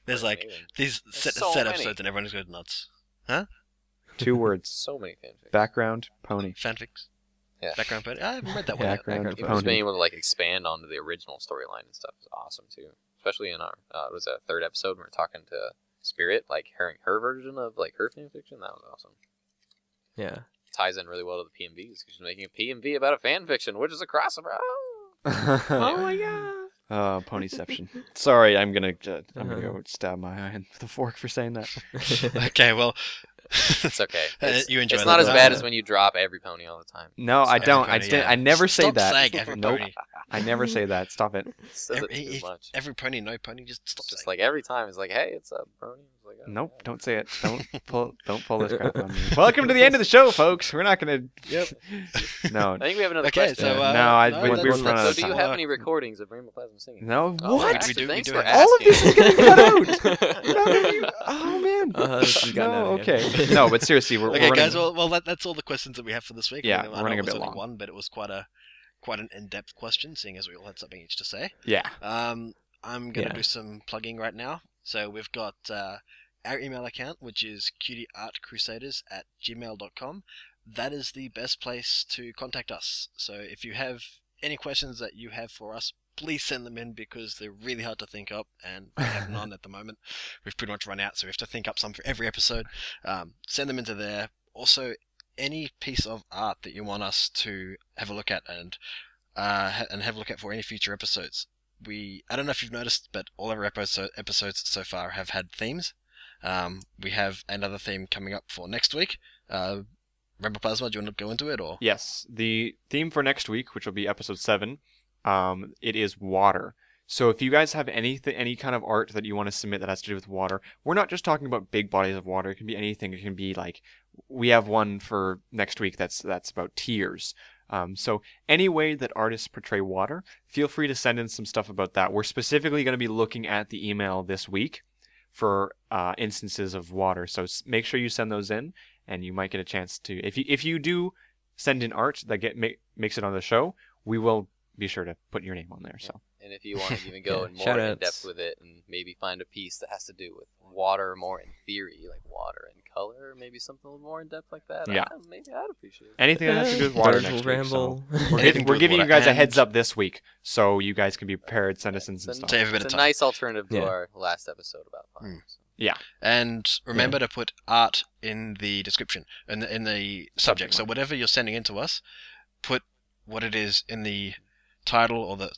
There's like amazing. these set so many. episodes and everyone's going nuts. 2 words. So many fanfics. Background pony. Fanfics. Yeah. Background pony. I haven't read that one yet. Background Even pony. just being able to like expand onto the original storyline and stuff is awesome too. Especially in our it was a 3rd episode when we were talking to Spirit, like hearing her version of like her fanfiction. That was awesome. Yeah. Ties in really well to the PMVs because she's making a PMV about a fanfiction, which is a crossover. Oh my god. Ponyception. Sorry, I'm gonna go stab my eye with a fork for saying that. Okay, well, It's okay. You enjoy It's that, not as though. bad as when you drop every pony all the time. No, I Every don't. pony, I never say Stop that. saying every Nope. pony. I never say that. Stop it. Says it too much. Every pony, no pony, just stop It's just saying. like every time it's like, hey, it's a brony. It's like, oh, Nope, yeah. don't say it. Don't pull this crap on me. Welcome to the end of the show, folks. We're not gonna. Yep. No, I think we have another Okay, question. so no, no, we're that's- running out So of do you time. have any recordings of RainbowPlasma singing? No, Oh, what? actually, We thanks do for have- All of this is asking. gonna get cut out. No, oh man. This has gotten No, out of hand. okay. No, but seriously, we're Okay, running. guys. Well, that's all the questions that we have for this week. Yeah, I know we're running it a was bit only long. one, but it was quite an in-depth question, seeing as we all had something each to say. Yeah. I'm gonna Yeah. do some plugging right now. So we've got our email account, which is cutieartcrusaders@gmail.com. That is the best place to contact us. So if you have any questions that you have for us, please send them in because they're really hard to think up, and we have none at the moment. We've pretty much run out, so we have to think up some for every episode. Send them into there. Also, any piece of art that you want us to have a look at and have a look at for any future episodes. I don't know if you've noticed, but all of our episodes so far have had themes. We have another theme coming up for next week. RainbowPlasma, do you want to go into it, or? Yes, the theme for next week, which will be episode 7, it is water. So if you guys have any kind of art that you want to submit that has to do with water, we're not just talking about big bodies of water. It can be anything. It can be like, we have one for next week that's about tears. So any way that artists portray water, feel free to send in some stuff about that. We're specifically going to be looking at the email this week for instances of water. So make sure you send those in, and you might get a chance to. If you do send in art that makes it on the show, we will be sure to put your name on there. So. And if you want to even go Yeah, in more shout-outs. in depth with it, and maybe find a piece that has to do with water more in theory, like water and color, maybe something a little more in depth like that. Yeah. Maybe I'd appreciate it. Anything that has to do with water Birds next will week. So ramble. we're giving you guys a heads up. up this week, so you guys can be prepared. Send us in some stuff. Save a bit of It's a time. nice alternative to Yeah. our last episode about fire. So. Yeah. And remember to put art in the description, in the subject. So whatever you're sending in to us, put what it is in the title or the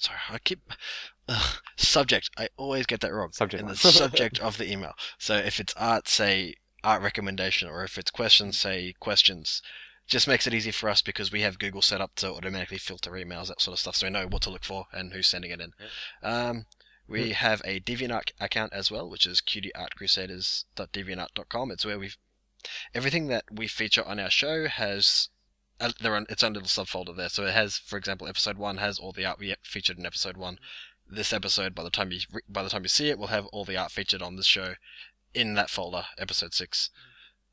subject. I always get that wrong. Subject in line. the subject of the email. So if it's art, say art recommendation, or if it's questions, say questions. Just makes it easy for us because we have Google set up to automatically filter emails, that sort of stuff, so we know what to look for and who's sending it in. We have a DeviantArt account as well, which is cutieartcrusaders.deviantart.com. It's where everything that we feature on our show has its own little subfolder there. So it has, for example, episode 1 has all the art we featured in episode 1. This episode, by the time you see it, will have all the art featured on this show in that folder. Episode 6,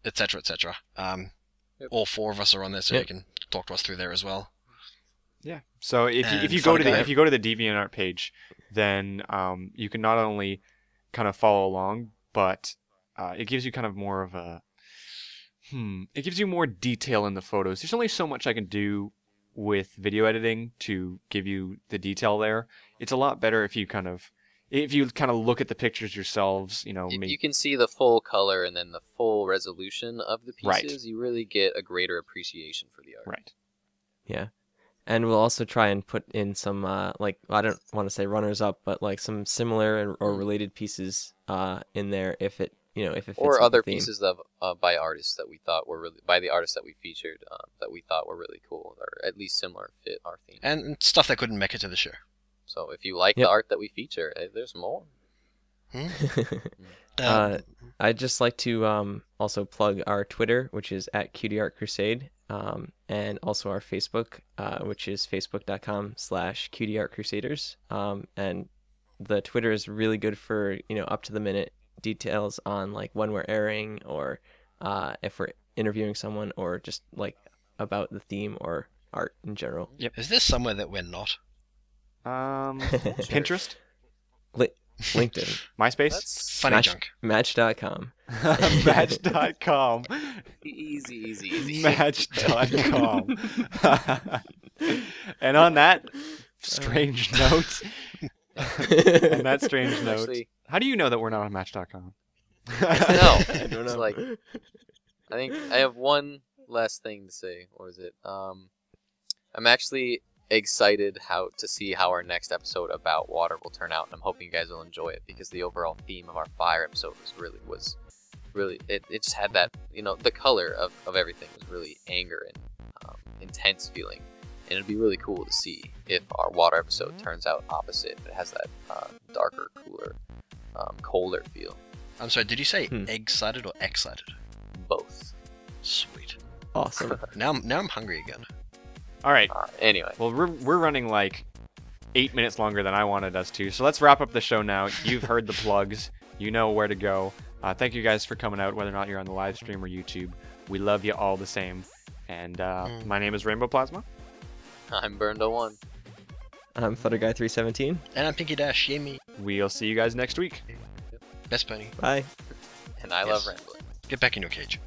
etc., etc. All 4 of us are on there, so you can talk to us through there as well. Yeah. So if you go to the DeviantArt page, then you can not only kind of follow along, but it gives you kind of more of a it gives you more detail in the photos. There's only so much I can do with video editing to give you the detail there. It's a lot better if you kind of look at the pictures yourselves. If you can see the full color and then the full resolution of the pieces, you really get a greater appreciation for the art. Right. Yeah. And we'll also try and put in some, I don't want to say runners up, but like some similar or related pieces in there if it fits Or with other the theme. pieces of by artists that we thought were by the artists that we featured that we thought were really cool, or at least similar fit our theme. And stuff that couldn't make it to the show. So if you like the art that we feature, there's more. I'd just like to also plug our Twitter, which is @CutieArtCrusade, and also our Facebook, which is facebook.com/CutieArtCrusaders. And the Twitter is really good for up to the minute details on like when we're airing, or if we're interviewing someone, or just like about the theme or art in general. Yep. Is there somewhere that we're not? Pinterest, LinkedIn, MySpace, That's Funny junk. Match.com. Match.com, easy. Match.com. And on that strange note, Actually, how do you know that we're not on Match.com? no, I don't it's know. like I think I have one last thing to say. What is it? I'm actually excited to see how our next episode about water will turn out, and I'm hoping you guys will enjoy it because the overall theme of our fire episode was really, it just had that, the color of everything was really anger and intense feeling. And it'd be really cool to see if our water episode turns out opposite. If it has that darker, cooler, colder feel. I'm sorry, did you say egg-sided or egg-sided? Both. Sweet. Awesome. Now I'm hungry again. All right. Anyway. Well, we're running like 8 minutes longer than I wanted us to, so let's wrap up the show now. You've heard the plugs. You know where to go. Thank you guys for coming out, whether or not you're on the live stream or YouTube. We love you all the same. And my name is RainbowPlasma. I'm Burned01. I'm FlutterGuy317. And I'm Pinky Dash. Yay me. We'll see you guys next week. Best pony. Bye. And I love rambling. Get back in your cage.